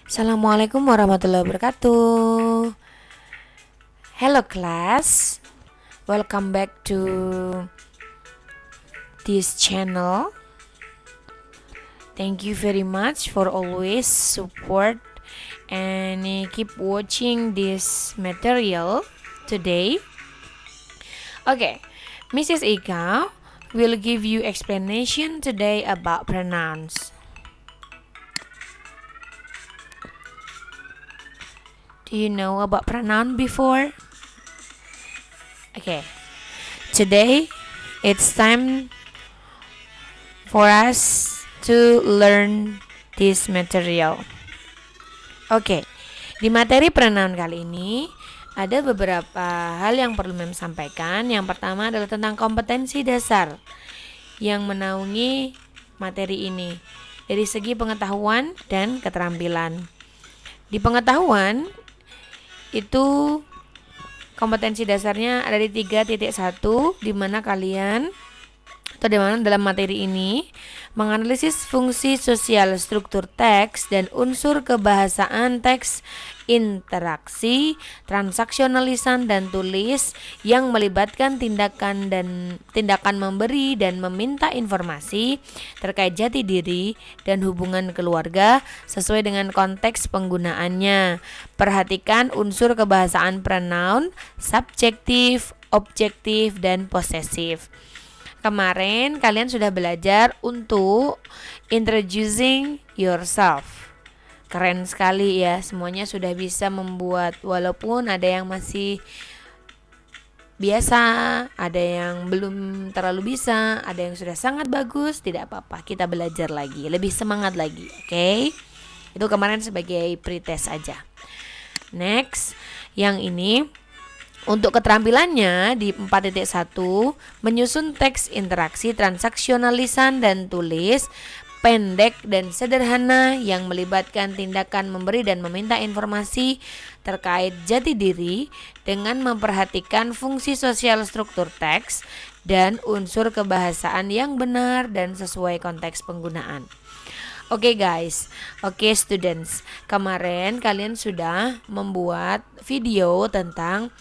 Assalamualaikum warahmatullahi wabarakatuh. Hello class, welcome back to this channel. Thank you very much for always support and keep watching this material today. Okay, Mrs. Ika will give you explanation today about pronouns. Do you know about pronoun before? Okay, today it's time for us to learn this material. Oke, di materi pronoun kali ini ada beberapa hal yang perlu Mem sampaikan. Yang pertama adalah tentang kompetensi dasar yang menaungi materi ini dari segi pengetahuan dan keterampilan. Di pengetahuan itu kompetensi dasarnya ada di 3.1, di mana kalian atau di mana dalam materi ini menganalisis fungsi sosial struktur teks dan unsur kebahasaan teks, interaksi, transaksionalisan dan tulis yang melibatkan tindakan memberi dan meminta informasi terkait jati diri dan hubungan keluarga sesuai dengan konteks penggunaannya. Perhatikan unsur kebahasaan pronoun, subjektif, objektif, dan posesif. Kemarin kalian sudah belajar untuk introducing yourself. Keren sekali ya, semuanya sudah bisa membuat, walaupun ada yang masih biasa, ada yang belum terlalu bisa, ada yang sudah sangat bagus, tidak apa-apa, kita belajar lagi, lebih semangat lagi, oke? Itu kemarin sebagai pretest aja. Next, yang ini untuk keterampilannya di 4.1, menyusun teks interaksi, transaksionalisan dan tulis pendek dan sederhana yang melibatkan tindakan memberi dan meminta informasi terkait jati diri dengan memperhatikan fungsi sosial struktur teks dan unsur kebahasaan yang benar dan sesuai konteks penggunaan. Oke guys, oke students, kemarin kalian sudah membuat video tentang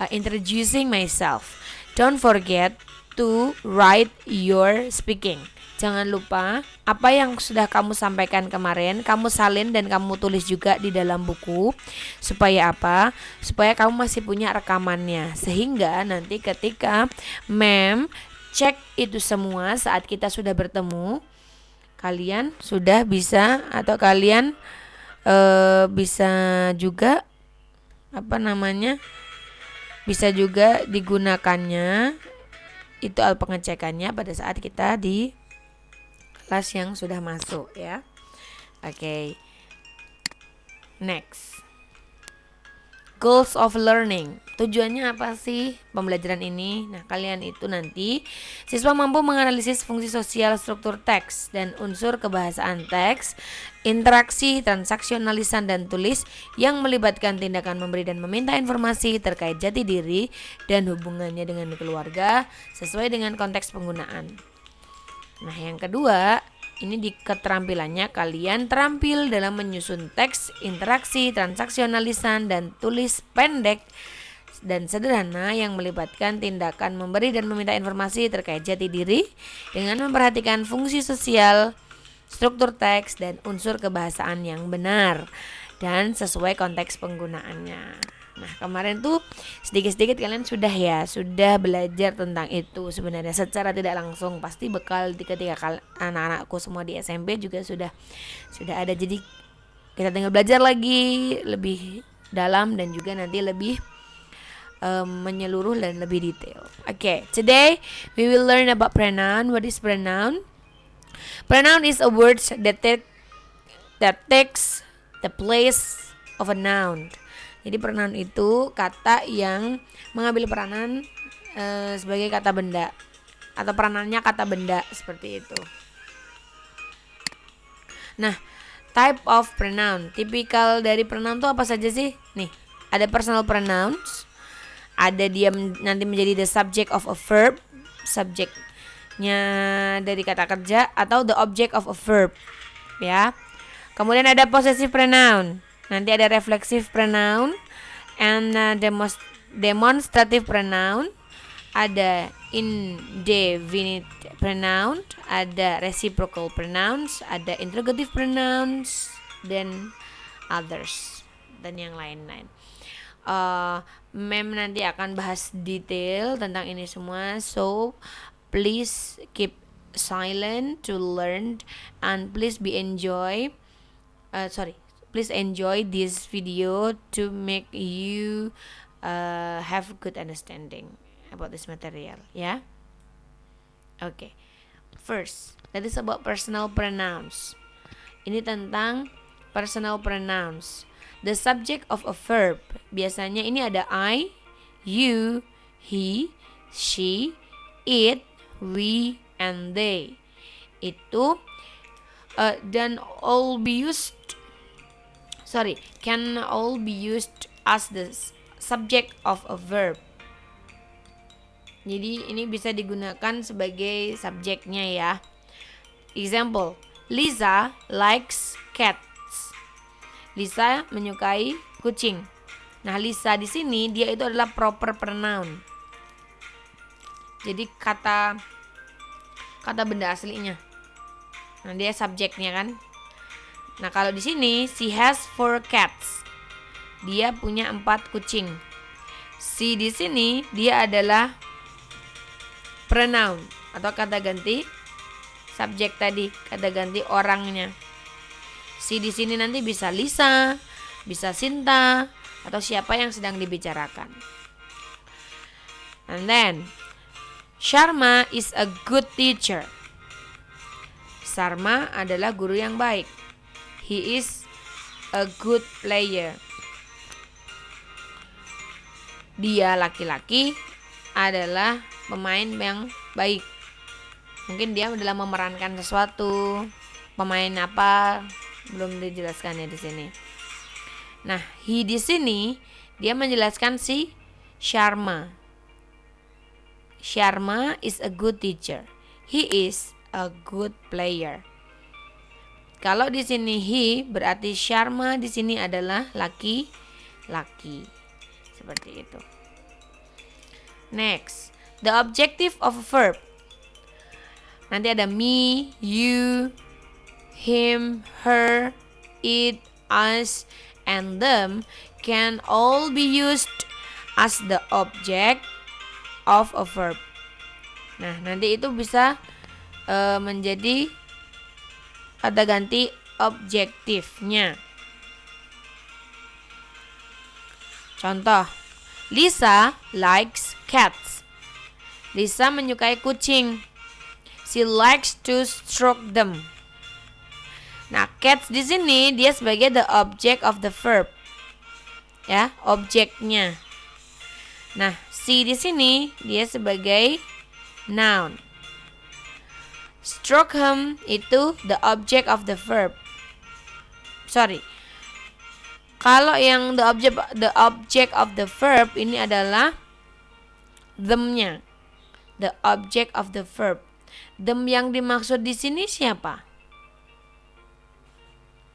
introducing myself. Don't forget to write your speaking. Jangan lupa apa yang sudah kamu sampaikan kemarin, kamu salin dan kamu tulis juga di dalam buku. Supaya apa? Supaya kamu masih punya rekamannya. Sehingga nanti ketika Mem cek itu semua saat kita sudah bertemu, kalian sudah bisa atau kalian bisa juga bisa juga digunakannya itu alat pengecekannya pada saat kita di kelas yang sudah masuk ya. Oke. Next. Goals of learning. Tujuannya apa sih pembelajaran ini? Nah, kalian itu nanti siswa mampu menganalisis fungsi sosial struktur teks dan unsur kebahasaan teks, interaksi, transaksionalisan dan tulis yang melibatkan tindakan memberi dan meminta informasi terkait jati diri dan hubungannya dengan keluarga sesuai dengan konteks penggunaan. Nah, yang kedua, ini di keterampilannya kalian terampil dalam menyusun teks, interaksi, transaksionalisan dan tulis pendek dan sederhana yang melibatkan tindakan memberi dan meminta informasi terkait jati diri dengan memperhatikan fungsi sosial, struktur teks dan unsur kebahasaan yang benar dan sesuai konteks penggunaannya. Nah, kemarin tuh sedikit-sedikit kalian sudah belajar tentang itu sebenarnya secara tidak langsung. Pasti bekal ketika anak-anakku semua di SMP juga sudah ada. Jadi kita tinggal belajar lagi lebih dalam dan juga nanti lebih menyeluruh dan lebih detail. Okay, today we will learn about pronoun. What is pronoun? Pronoun is a word that takes the place of a noun. Jadi pronoun itu kata yang mengambil peranan sebagai kata benda atau peranannya kata benda seperti itu. Nah, type of pronoun. Tipikal dari pronoun itu apa saja sih? Nih, ada personal pronouns. Ada dia nanti menjadi the subject of a verb, subjeknya dari kata kerja atau the object of a verb, ya. Kemudian ada possessive pronoun. Nanti ada reflexive pronoun and demonstrative pronoun. Ada indefinite pronoun, ada reciprocal pronouns, ada interrogative pronouns, dan others, dan yang lain-lain. Mem nanti akan bahas detail tentang ini semua, so please keep silent to learn and please enjoy this video to make you have good understanding about this material, ya. Okay. First, that is about personal pronouns. Ini tentang personal pronouns. The subject of a verb. Biasanya ini ada I, you, he, she, it, we, and they. Itu can all be used as the subject of a verb. Jadi ini bisa digunakan sebagai subjeknya ya. Example, Lisa likes cats. Lisa menyukai kucing. Nah, Lisa di sini dia itu adalah proper pronoun. Jadi kata benda aslinya. Nah, dia subjeknya kan. Nah, kalau di sini she has 4 cats. Dia punya 4 kucing. She di sini dia adalah pronoun atau kata ganti subjek tadi, kata ganti orangnya. Si di sini nanti bisa Lisa, bisa Sinta, atau siapa yang sedang dibicarakan. And then, Sharma is a good teacher. Sharma adalah guru yang baik. He is a good player. Dia laki-laki adalah pemain yang baik. Mungkin dia adalah memerankan sesuatu. Pemain apa? Belum dijelaskan ya di sini. Nah, he di sini dia menjelaskan si Sharma. Sharma is a good teacher. He is a good player. Kalau di sini he berarti Sharma di sini adalah laki-laki. Seperti itu. Next, the objective of a verb. Nanti ada me, you, him, her, it, us, and them can all be used as the object of a verb. Nah, nanti itu bisa menjadi kata ganti objektifnya. Contoh, Lisa likes cats. Lisa menyukai kucing. She likes to stroke them. Nah, cats di sini dia sebagai the object of the verb. Ya, objeknya. Nah, she di sini dia sebagai noun. Stroke him itu the object of the verb. Kalau yang the object of the verb ini adalah them-nya. The object of the verb. Them yang dimaksud di sini siapa?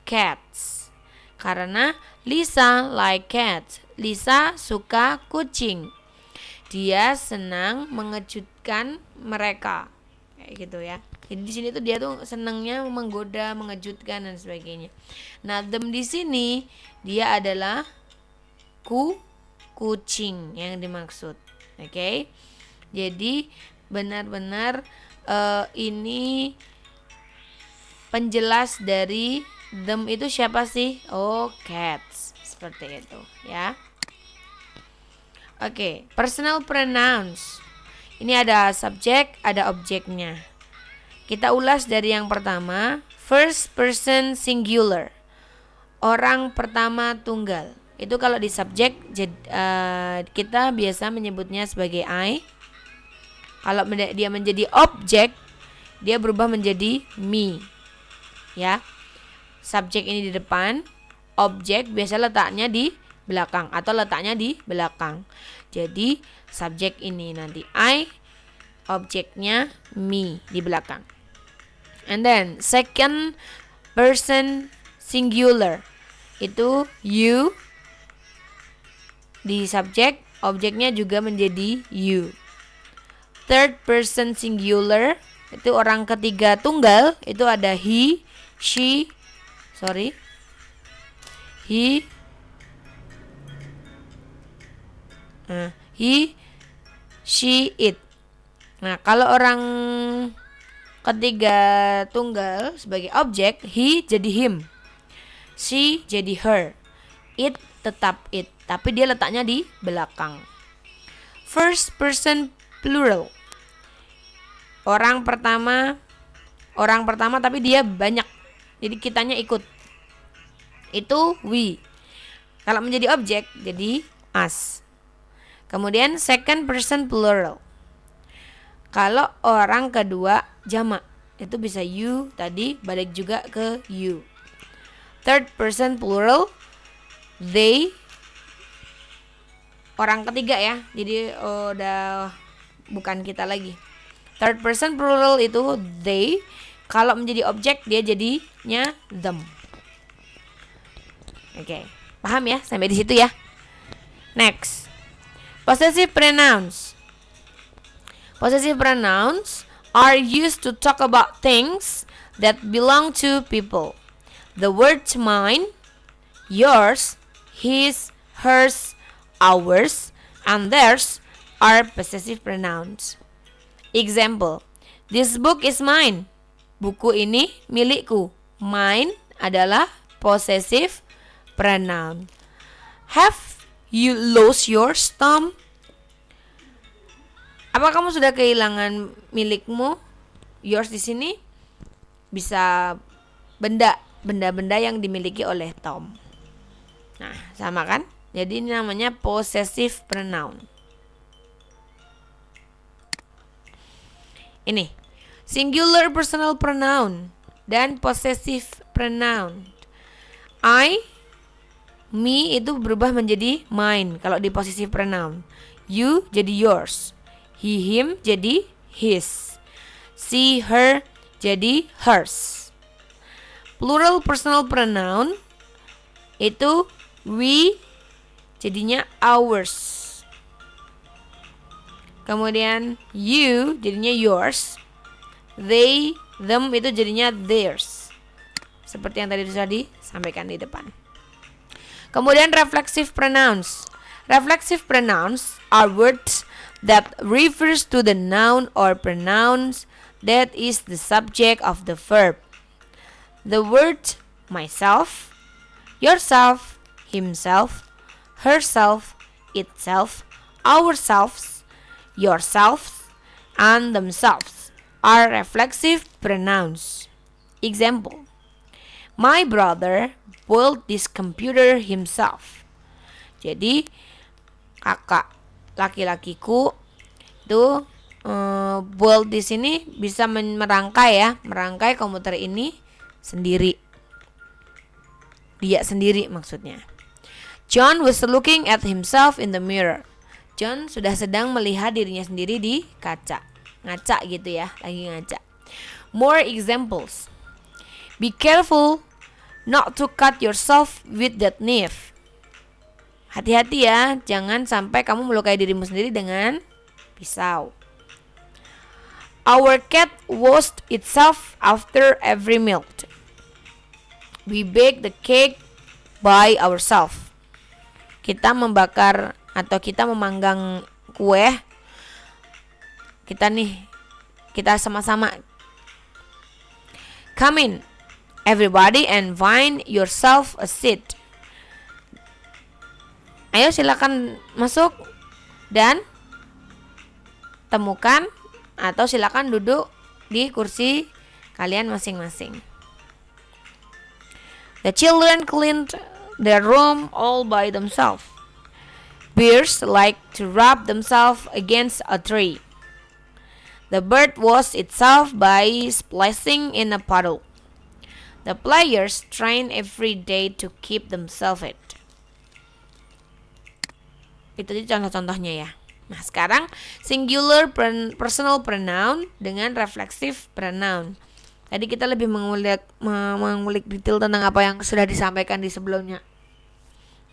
Cats. Karena Lisa like cats. Lisa suka kucing. Dia senang mengejutkan mereka. Kayak gitu ya. Jadi di sini tuh dia tuh senangnya menggoda, mengejutkan dan sebagainya. Nah, them di sini dia adalah kucing yang dimaksud. Oke. Jadi benar-benar ini penjelas dari them itu siapa sih? Oh, cats. Seperti itu ya. Oke, personal pronouns. Ini ada subjek, ada objeknya. Kita ulas dari yang pertama, first person singular. Orang pertama tunggal. Itu kalau di subjek kita biasa menyebutnya sebagai I. Kalau dia menjadi objek, dia berubah menjadi me. Ya. Subjek ini di depan, objek biasa letaknya di belakang atau letaknya di belakang. Jadi subjek ini nanti I, objeknya me di belakang. And then second person singular. Itu you di subjek, objeknya juga menjadi you. Third person singular itu orang ketiga tunggal, itu ada he, she, she, it. Nah, kalau orang ketiga tunggal sebagai objek, he jadi him, she jadi her, it tetap it, tapi dia letaknya di belakang. First person plural. Orang pertama tapi dia banyak, jadi kitanya ikut. Itu we. Kalau menjadi objek jadi us. Kemudian second person plural. Kalau orang kedua jamak, itu bisa you tadi, balik juga ke you. Third person plural, they. Orang ketiga ya, jadi udah bukan kita lagi. Third person plural itu they. Kalau menjadi objek dia jadinya them. Oke, paham ya sampai di situ ya. Next, possessive pronouns. Possessive pronouns are used to talk about things that belong to people. The words mine, yours, his, hers, ours, and theirs are possessive pronouns. Example, this book is mine. Buku ini milikku. Mine adalah possessive pronoun. Have you lost yours, Tom? Apa kamu sudah kehilangan milikmu? Yours di sini bisa benda-benda yang dimiliki oleh Tom. Nah, sama kan? Jadi ini namanya possessive pronoun. Ini singular personal pronoun dan possessive pronoun. I, me itu berubah menjadi mine kalau di possessive pronoun. You jadi yours. He, him jadi his. She, her jadi hers. Plural personal pronoun itu we jadinya ours. Kemudian you jadinya yours. They, them itu jadinya theirs. Seperti yang tadi sudah disampaikan di depan. Kemudian reflexive pronouns. Reflexive pronouns are words that refers to the noun or pronouns that is the subject of the verb. The word myself, yourself, himself, herself, itself, ourselves, yourselves, and themselves are reflexive pronouns. Example, my brother built this computer himself. Jadi kakak laki-lakiku itu build di sini bisa merangkai komputer ini sendiri. Dia sendiri maksudnya. John was looking at himself in the mirror. John sudah sedang melihat dirinya sendiri di kaca. Ngaca gitu ya, lagi ngaca. More examples. Be careful not to cut yourself with that knife. Hati-hati ya, jangan sampai kamu melukai dirimu sendiri dengan pisau. Our cat washed itself after every meal. We bake the cake by ourselves. Kita membakar atau kita memanggang kue. Kita sama-sama. Come in, everybody, and find yourself a seat. Ayo silakan masuk dan temukan atau silakan duduk di kursi kalian masing-masing. The children cleaned their room all by themselves. Bears like to rub themselves against a tree. The bird washed itself by splashing in a puddle. The players train every day to keep themselves fit. Itu contoh-contohnya ya. Nah, sekarang singular personal pronoun dengan reflexive pronoun. Tadi kita lebih mengulik detail tentang apa yang sudah disampaikan di sebelumnya.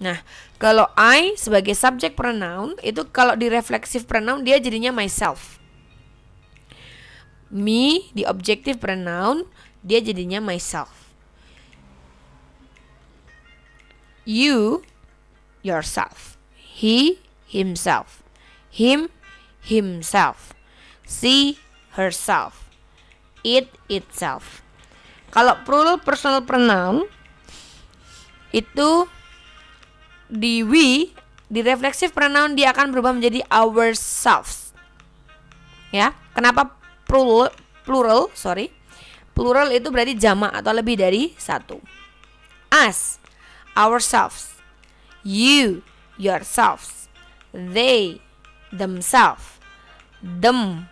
Nah, kalau I sebagai subject pronoun itu kalau di reflexive pronoun dia jadinya myself. Me di objective pronoun dia jadinya myself. You, yourself. He, himself. Him, himself. She, herself. It, itself. Kalau plural personal pronoun itu di we, di reflexive pronoun dia akan berubah menjadi ourselves. Ya, kenapa plural? Plural itu berarti jamak atau lebih dari satu. Us, ourselves. You, yourselves. They, themselves. Them,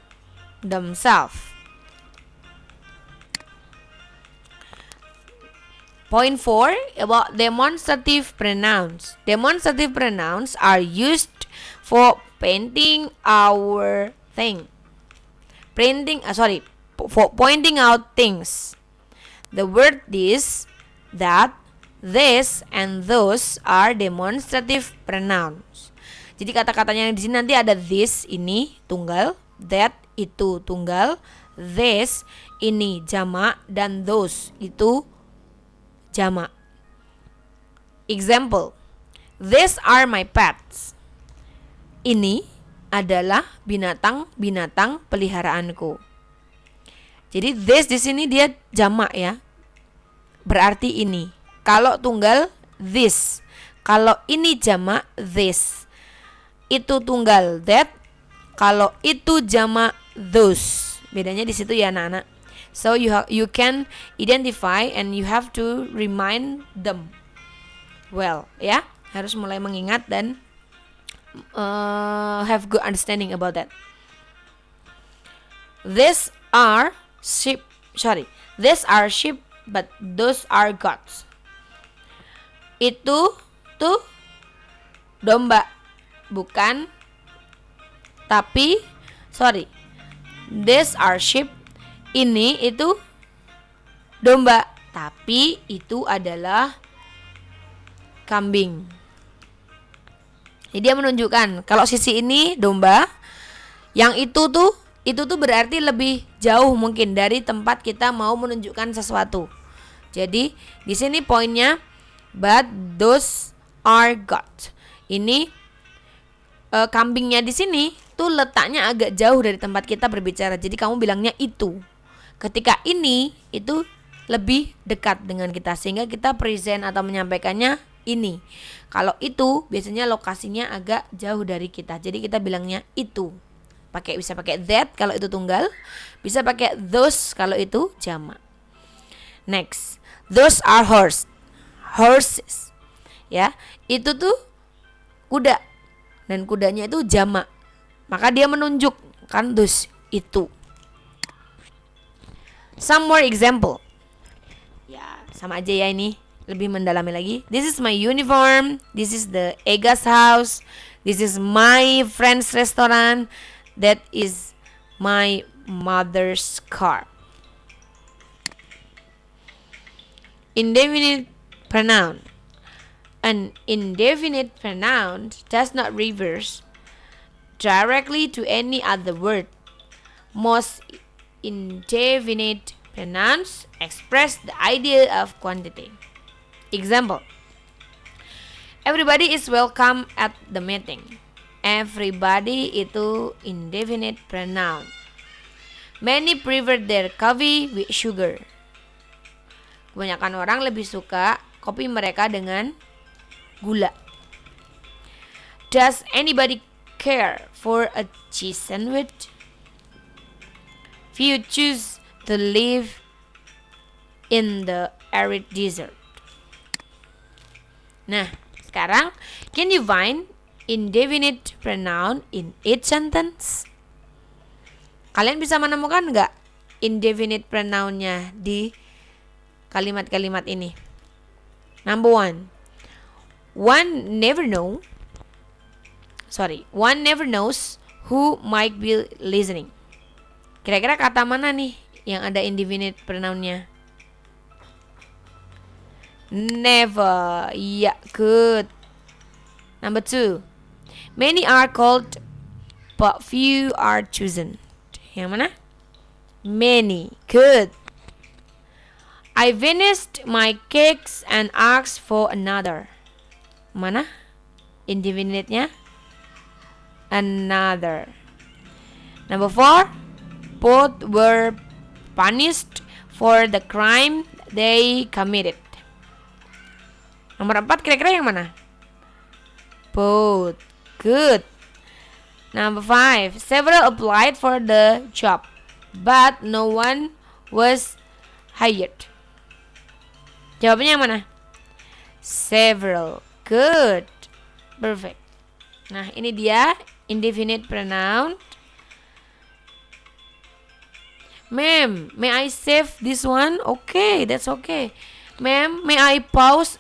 themselves. Point 4 about demonstrative pronouns. Demonstrative pronouns are used for painting our thing. For pointing out things. The word this, that, this, and those are demonstrative pronouns. Jadi kata-katanya di sini nanti ada this ini tunggal, that itu tunggal, this ini jamak, dan those itu jamak. Example, these are my pets. Ini adalah binatang-binatang peliharaanku. Jadi this di sini dia jamak ya. Berarti ini. Kalau tunggal this. Kalau ini jamak this. Itu tunggal that. Kalau itu jamak those. Bedanya di situ ya anak-anak. So you can identify and you have to remind them. Well, ya, harus mulai mengingat dan have good understanding about that. These are sheep, but those are goats. Itu tuh domba, bukan tapi these are sheep. Ini itu domba, tapi itu adalah kambing. Jadi dia menunjukkan kalau sisi ini domba, yang itu tuh berarti lebih jauh mungkin dari tempat kita mau menunjukkan sesuatu. Jadi di sini poinnya but those are goats. Ini kambingnya di sini tuh letaknya agak jauh dari tempat kita berbicara. Jadi kamu bilangnya itu. Ketika ini itu lebih dekat dengan kita sehingga kita present atau menyampaikannya ini. Kalau itu biasanya lokasinya agak jauh dari kita. Jadi kita bilangnya itu. Bisa pakai that kalau itu tunggal, bisa pakai those kalau itu jamak. Next, those are horses. Ya, itu tuh kuda dan kudanya itu jamak. Maka dia menunjuk kan those itu. Some more example. Ya, sama aja ya ini. Lebih mendalami lagi. This is my uniform. This is the Ega's house. This is my friend's restaurant. That is my mother's car. Indefinite pronoun. An indefinite pronoun does not reverse directly to any other word. Most indefinite pronouns express the idea of quantity. Example, everybody is welcome at the meeting. Everybody itu indefinite pronoun. Many prefer their coffee with sugar. Kebanyakan orang lebih suka kopi mereka dengan gula. Does anybody care for a cheese sandwich? Few choose to live in the arid desert. Nah, sekarang can you find indefinite pronoun in each sentence? Kalian bisa menemukan nggak indefinite pronounnya di kalimat-kalimat ini? Number one never knows who might be listening. Kira-kira kata mana nih yang ada indefinite pronounnya? Never. Yeah, good. Number 2. Many are called, but few are chosen. Yang mana? Many. Good. I finished my cakes and asked for another. Mana? Indefinite-nya? Another. Number 4. Both were punished for the crime they committed. Nomor 4 kira-kira yang mana? Both. Good. Number 5. Several applied for the job, but no one was hired. Jawabnya yang mana? Several. Good. Perfect. Nah, ini dia indefinite pronoun. Ma'am, may I save this one? Okay, that's okay. Ma'am, may I post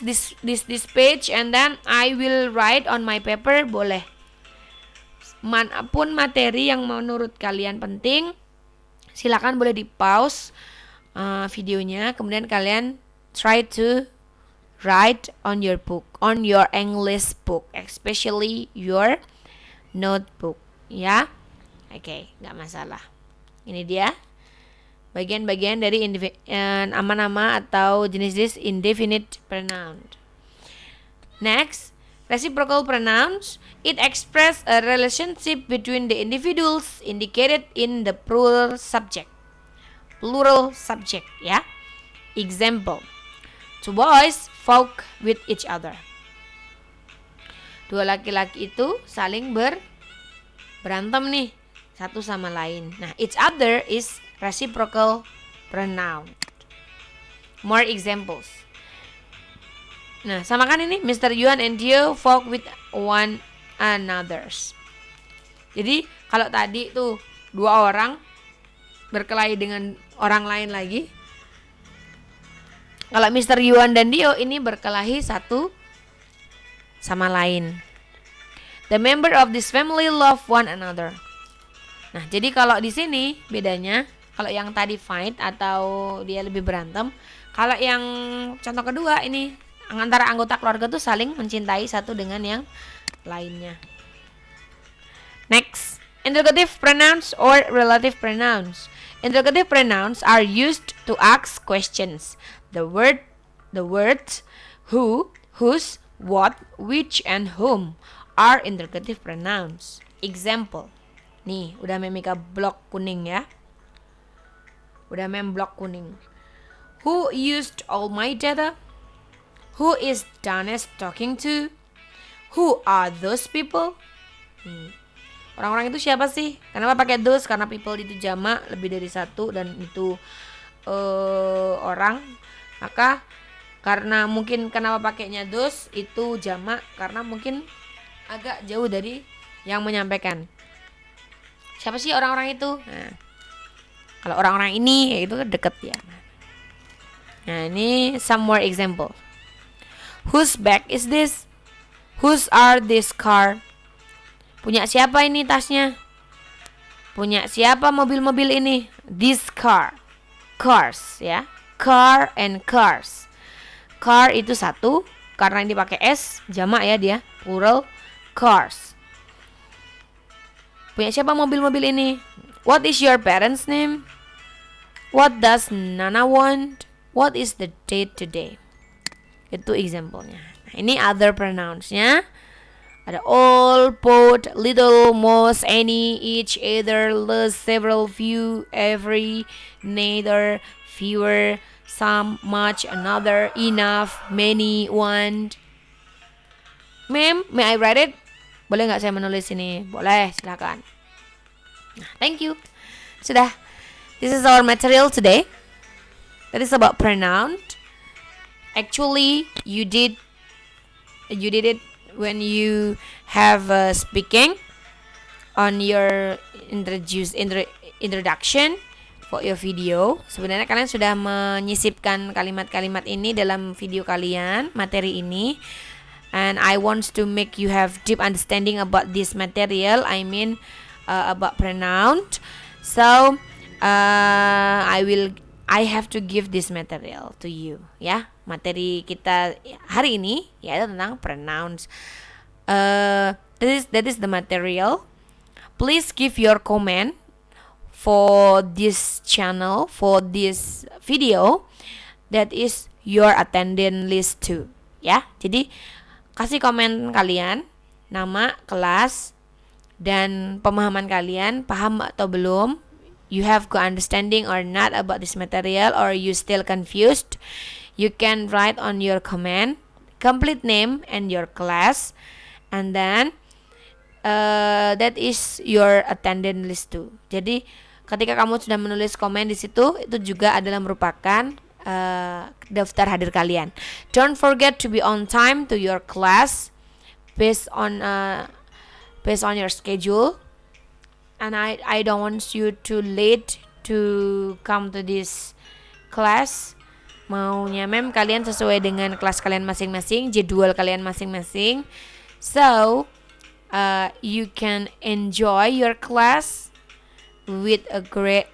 this page and then I will write on my paper? Boleh. Manapun materi yang menurut kalian penting, silakan boleh di pause videonya, kemudian kalian try to write on your book, on your English book, especially your notebook, ya. Oke, nggak masalah. Ini dia bagian-bagian dari nama-nama atau jenis-jenis indefinite pronoun. Next, reciprocal pronouns. It express a relationship between the individuals indicated in the plural subject. Plural subject, ya. Example. Two boys fought with each other. Dua laki-laki itu saling berantem nih, satu sama lain. Nah, each other is reciprocal pronoun. More examples. Nah, sama kan ini Mr. Yuan and Dio fought with one another's. Jadi kalau tadi tuh dua orang berkelahi dengan orang lain lagi, kalau Mr. Yuan dan Dio ini berkelahi satu sama lain. The member of this family love one another. Nah, jadi kalau di sini bedanya, kalau yang tadi fight atau dia lebih berantem, kalau yang contoh kedua ini antara anggota keluarga tuh saling mencintai satu dengan yang lainnya. Next, interrogative pronouns or relative pronouns. Interrogative pronouns are used to ask questions. The words who, whose, what, which, and whom are interrogative pronouns. Example. Nih, udah memika blok kuning ya. Udah blok kuning. Who used all my data? Who is Danes talking to? Who are those people? Orang-orang itu siapa sih? Kenapa pakai those? Karena people itu jamak, lebih dari satu, dan itu orang. Maka karena mungkin kenapa pakainya those itu jamak, karena mungkin agak jauh dari yang menyampaikan. Siapa sih orang-orang itu? Nah, kalau orang-orang ini ya itu deket ya. Nah, ini some more example. Whose bag is this? Whose are this car? Punya siapa ini tasnya? Punya siapa mobil-mobil ini? This car. Cars ya. Car and cars. Car itu satu, karena ini pakai S, jamak ya dia, plural, cars. Punya siapa mobil-mobil ini? What is your parents' name? What does Nana want? What is the date today? Itu example-nya. Nah, ini other pronouns-nya. Ada all, both, little, most, any, each, either, less, several, few, every, neither, fewer, some, much, another, enough, many, one. Ma'am, may I write it? Boleh nggak saya menulis ini? Boleh, silakan. Nah, thank you. Sudah. This is our material today. That is about pronoun. Actually, you did it when you have speaking on your introduction for your video. Sebenarnya kalian sudah menyisipkan kalimat-kalimat ini dalam video kalian, materi ini. And I want to make you have deep understanding about this material. I mean about pronoun. So I have to give this material to you, ya. Materi kita hari ini yaitu tentang pronouns. That is the material. Please give your comment for this channel, for this video. That is your attendance list too, ya. Jadi kasih komen kalian, nama, kelas, dan pemahaman kalian, paham atau belum, you have good understanding or not about this material, or you still confused. You can write on your comment, complete name and your class, and then that is your attendance list too. Jadi ketika kamu sudah menulis komen di situ, itu juga adalah merupakan daftar hadir kalian. Don't forget to be on time to your class based on your schedule, and I don't want you to late to come to this class. Maunya kalian sesuai dengan kelas kalian masing-masing, jadwal kalian masing-masing, so you can enjoy your class with a great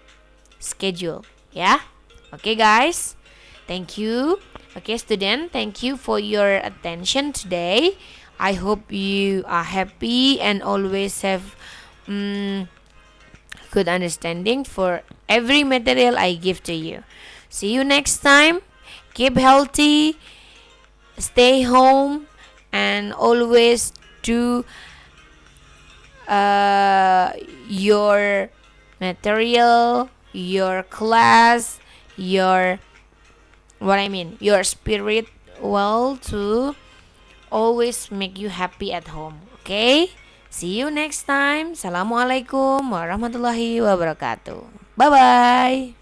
schedule, ya. Okay guys, thank you. Okay student, thank you for your attention today. I hope you are happy and always have good understanding for every material I give to you. See you next time. Keep healthy, stay home, and always do your material, your class, your spirit well to always make you happy at home. Okay, see you next time. Assalamualaikum warahmatullahi wabarakatuh. Bye bye.